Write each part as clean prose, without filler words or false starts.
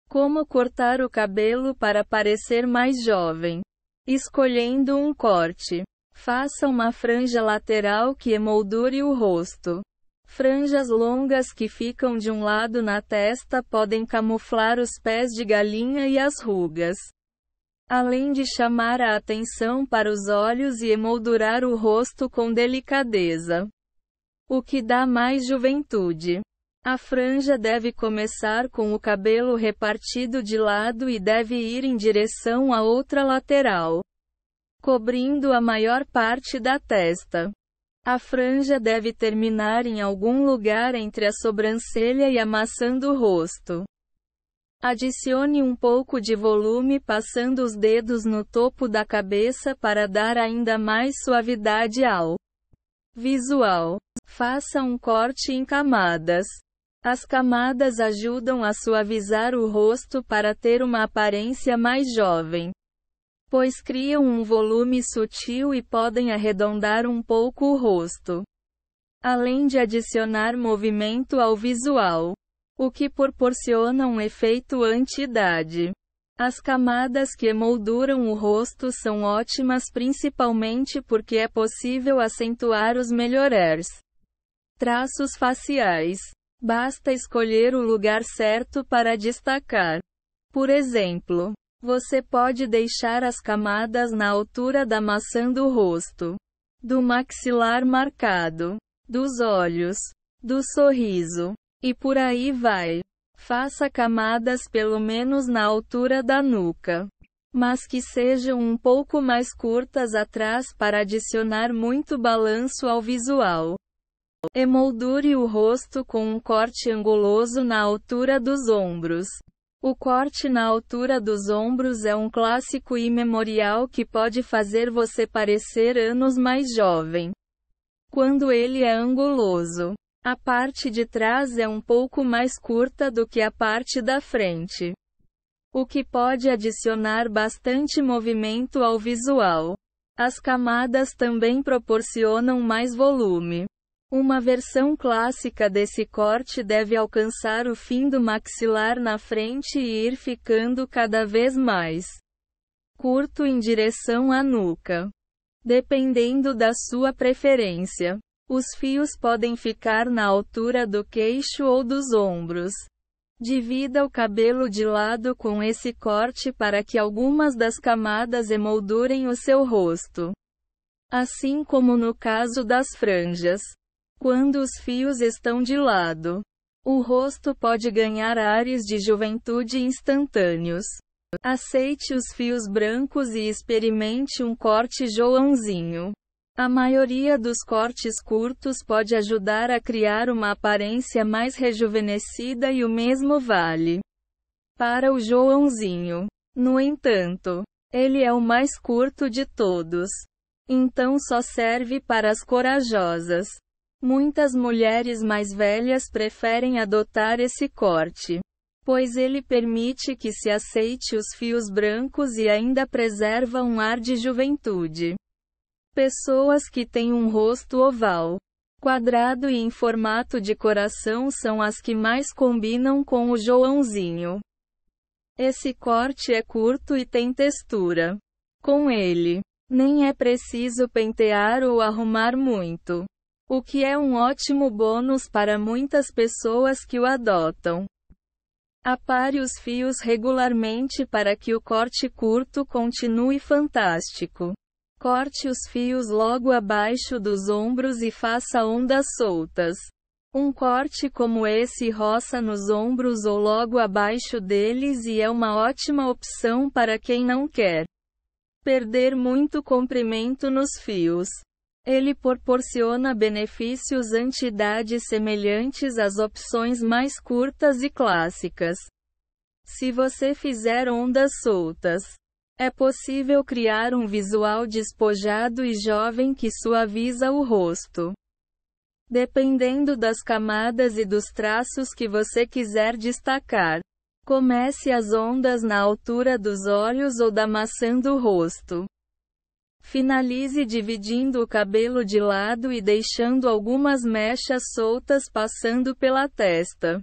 Como cortar o cabelo para parecer mais jovem? Escolhendo um corte. Faça uma franja lateral que emoldure o rosto. Franjas longas que ficam de um lado na testa podem camuflar os pés de galinha e as rugas, além de chamar a atenção para os olhos e emoldurar o rosto com delicadeza, o que dá mais juventude. A franja deve começar com o cabelo repartido de lado e deve ir em direção à outra lateral, cobrindo a maior parte da testa. A franja deve terminar em algum lugar entre a sobrancelha e a maçã do rosto. Adicione um pouco de volume passando os dedos no topo da cabeça para dar ainda mais suavidade ao visual. Faça um corte em camadas. As camadas ajudam a suavizar o rosto para ter uma aparência mais jovem, pois criam um volume sutil e podem arredondar um pouco o rosto, além de adicionar movimento ao visual, o que proporciona um efeito anti-idade. As camadas que emolduram o rosto são ótimas principalmente porque é possível acentuar os melhores traços faciais. Basta escolher o lugar certo para destacar. Por exemplo, você pode deixar as camadas na altura da maçã do rosto, do maxilar marcado, dos olhos, do sorriso, e por aí vai. Faça camadas pelo menos na altura da nuca, mas que sejam um pouco mais curtas atrás para adicionar muito balanço ao visual. Emoldure o rosto com um corte anguloso na altura dos ombros. O corte na altura dos ombros é um clássico imemorial que pode fazer você parecer anos mais jovem. Quando ele é anguloso, a parte de trás é um pouco mais curta do que a parte da frente, o que pode adicionar bastante movimento ao visual. As camadas também proporcionam mais volume. Uma versão clássica desse corte deve alcançar o fim do maxilar na frente e ir ficando cada vez mais curto em direção à nuca. Dependendo da sua preferência, os fios podem ficar na altura do queixo ou dos ombros. Divida o cabelo de lado com esse corte para que algumas das camadas emoldurem o seu rosto, assim como no caso das franjas. Quando os fios estão de lado, o rosto pode ganhar ares de juventude instantâneos. Aceite os fios brancos e experimente um corte Joãozinho. A maioria dos cortes curtos pode ajudar a criar uma aparência mais rejuvenescida e o mesmo vale para o Joãozinho. No entanto, ele é o mais curto de todos, então só serve para as corajosas. Muitas mulheres mais velhas preferem adotar esse corte, pois ele permite que se aceite os fios brancos e ainda preserva um ar de juventude. Pessoas que têm um rosto oval, quadrado e em formato de coração são as que mais combinam com o Joãozinho. Esse corte é curto e tem textura. Com ele, nem é preciso pentear ou arrumar muito, o que é um ótimo bônus para muitas pessoas que o adotam. Apare os fios regularmente para que o corte curto continue fantástico. Corte os fios logo abaixo dos ombros e faça ondas soltas. Um corte como esse roça nos ombros ou logo abaixo deles e é uma ótima opção para quem não quer perder muito comprimento nos fios. Ele proporciona benefícios anti-idade semelhantes às opções mais curtas e clássicas. Se você fizer ondas soltas, é possível criar um visual despojado e jovem que suaviza o rosto. Dependendo das camadas e dos traços que você quiser destacar, comece as ondas na altura dos olhos ou da maçã do rosto. Finalize dividindo o cabelo de lado e deixando algumas mechas soltas passando pela testa.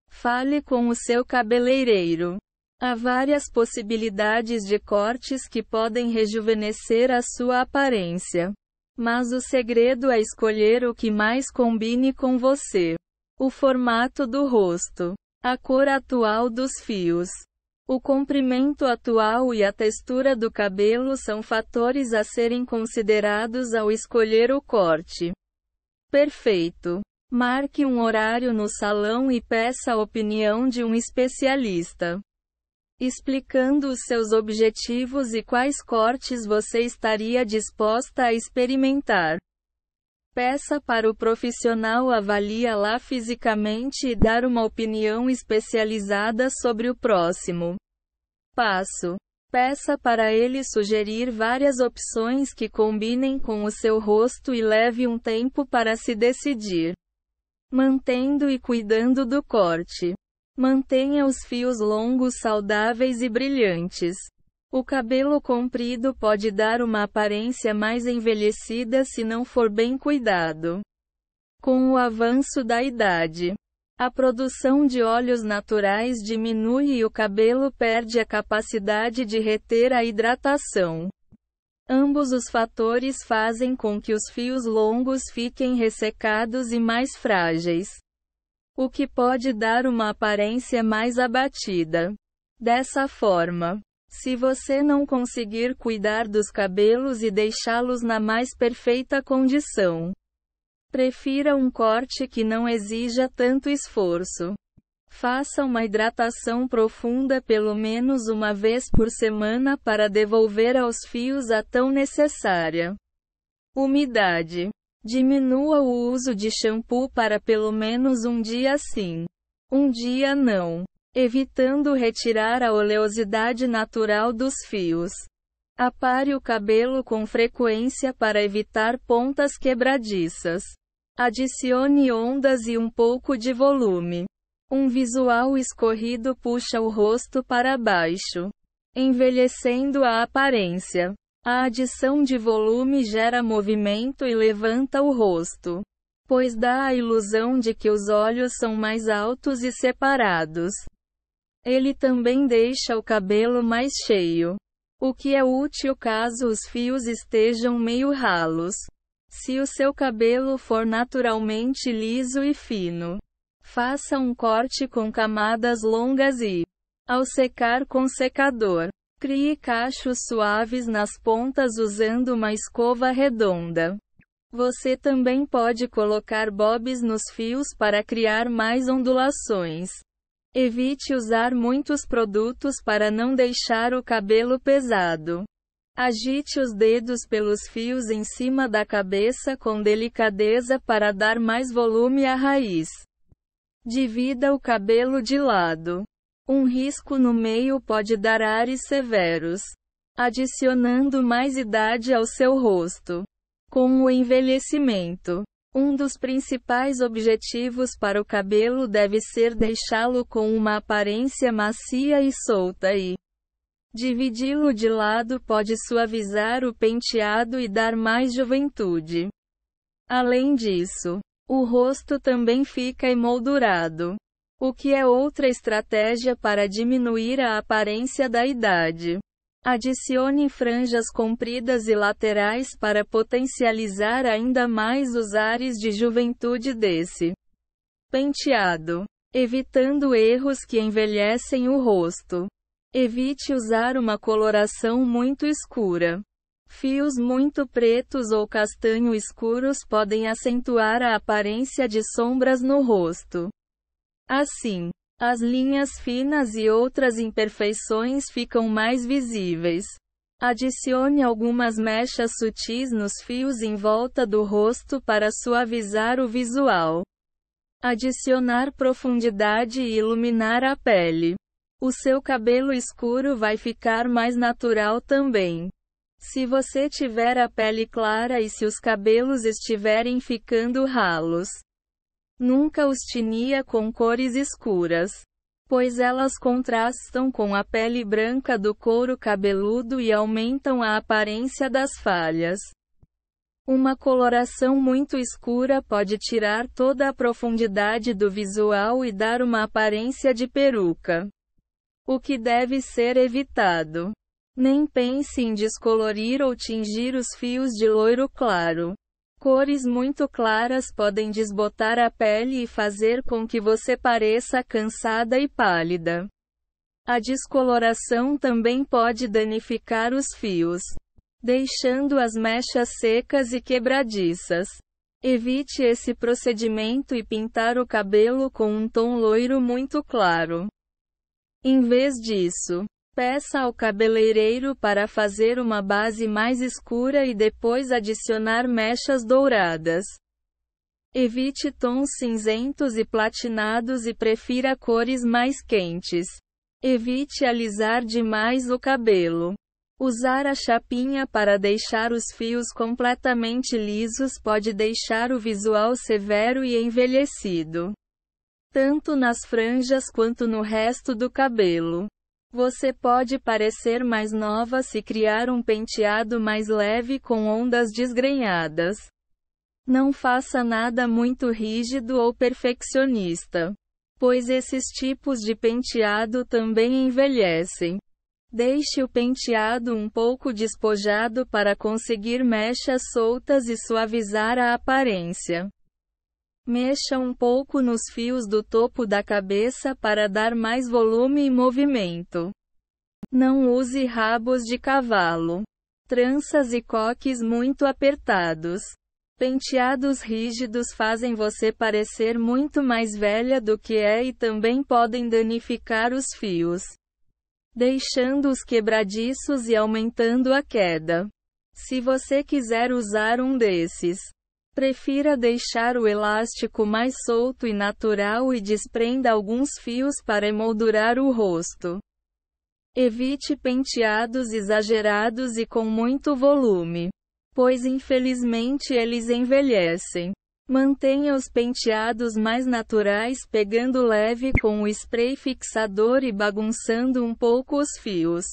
Fale com o seu cabeleireiro. Há várias possibilidades de cortes que podem rejuvenescer a sua aparência. Mas o segredo é escolher o que mais combine com você. O formato do rosto. A cor atual dos fios. O comprimento atual e a textura do cabelo são fatores a serem considerados ao escolher o corte perfeito. Marque um horário no salão e peça a opinião de um especialista, explicando os seus objetivos e quais cortes você estaria disposta a experimentar. Peça para o profissional avaliá-la fisicamente e dar uma opinião especializada sobre o próximo passo. Peça para ele sugerir várias opções que combinem com o seu rosto e leve um tempo para se decidir. Mantendo e cuidando do corte. Mantenha os fios longos saudáveis e brilhantes. O cabelo comprido pode dar uma aparência mais envelhecida se não for bem cuidado. Com o avanço da idade, a produção de óleos naturais diminui e o cabelo perde a capacidade de reter a hidratação. Ambos os fatores fazem com que os fios longos fiquem ressecados e mais frágeis, o que pode dar uma aparência mais abatida. Dessa forma, se você não conseguir cuidar dos cabelos e deixá-los na mais perfeita condição, prefira um corte que não exija tanto esforço. Faça uma hidratação profunda pelo menos uma vez por semana para devolver aos fios a tão necessária umidade. Diminua o uso de shampoo para pelo menos um dia sim, um dia não, evitando retirar a oleosidade natural dos fios. Apare o cabelo com frequência para evitar pontas quebradiças. Adicione ondas e um pouco de volume. Um visual escorrido puxa o rosto para baixo, envelhecendo a aparência. A adição de volume gera movimento e levanta o rosto, pois dá a ilusão de que os olhos são mais altos e separados. Ele também deixa o cabelo mais cheio, o que é útil caso os fios estejam meio ralos. Se o seu cabelo for naturalmente liso e fino, faça um corte com camadas longas e, ao secar com secador, crie cachos suaves nas pontas usando uma escova redonda. Você também pode colocar bobs nos fios para criar mais ondulações. Evite usar muitos produtos para não deixar o cabelo pesado. Agite os dedos pelos fios em cima da cabeça com delicadeza para dar mais volume à raiz. Divida o cabelo de lado. Um risco no meio pode dar ares severos, adicionando mais idade ao seu rosto. Com o envelhecimento, um dos principais objetivos para o cabelo deve ser deixá-lo com uma aparência macia e solta e dividi-lo de lado pode suavizar o penteado e dar mais juventude. Além disso, o rosto também fica emoldurado, o que é outra estratégia para diminuir a aparência da idade. Adicione franjas compridas e laterais para potencializar ainda mais os ares de juventude desse penteado, evitando erros que envelhecem o rosto. Evite usar uma coloração muito escura. Fios muito pretos ou castanho escuros podem acentuar a aparência de sombras no rosto. Assim, as linhas finas e outras imperfeições ficam mais visíveis. Adicione algumas mechas sutis nos fios em volta do rosto para suavizar o visual. Adicionar profundidade e iluminar a pele. O seu cabelo escuro vai ficar mais natural também. Se você tiver a pele clara e se os cabelos estiverem ficando ralos, nunca os tinia com cores escuras, pois elas contrastam com a pele branca do couro cabeludo e aumentam a aparência das falhas. Uma coloração muito escura pode tirar toda a profundidade do visual e dar uma aparência de peruca, o que deve ser evitado. Nem pense em descolorir ou tingir os fios de loiro claro. Cores muito claras podem desbotar a pele e fazer com que você pareça cansada e pálida. A descoloração também pode danificar os fios, deixando as mechas secas e quebradiças. Evite esse procedimento e pintar o cabelo com um tom loiro muito claro. Em vez disso, peça ao cabeleireiro para fazer uma base mais escura e depois adicionar mechas douradas. Evite tons cinzentos e platinados e prefira cores mais quentes. Evite alisar demais o cabelo. Usar a chapinha para deixar os fios completamente lisos pode deixar o visual severo e envelhecido, tanto nas franjas quanto no resto do cabelo. Você pode parecer mais nova se criar um penteado mais leve com ondas desgrenhadas. Não faça nada muito rígido ou perfeccionista, pois esses tipos de penteado também envelhecem. Deixe o penteado um pouco despojado para conseguir mechas soltas e suavizar a aparência. Mexa um pouco nos fios do topo da cabeça para dar mais volume e movimento. Não use rabos de cavalo, tranças e coques muito apertados. Penteados rígidos fazem você parecer muito mais velha do que é e também podem danificar os fios, deixando-os quebradiços e aumentando a queda. Se você quiser usar um desses, prefira deixar o elástico mais solto e natural e desprenda alguns fios para emoldurar o rosto. Evite penteados exagerados e com muito volume, pois infelizmente eles envelhecem. Mantenha os penteados mais naturais pegando leve com o spray fixador e bagunçando um pouco os fios.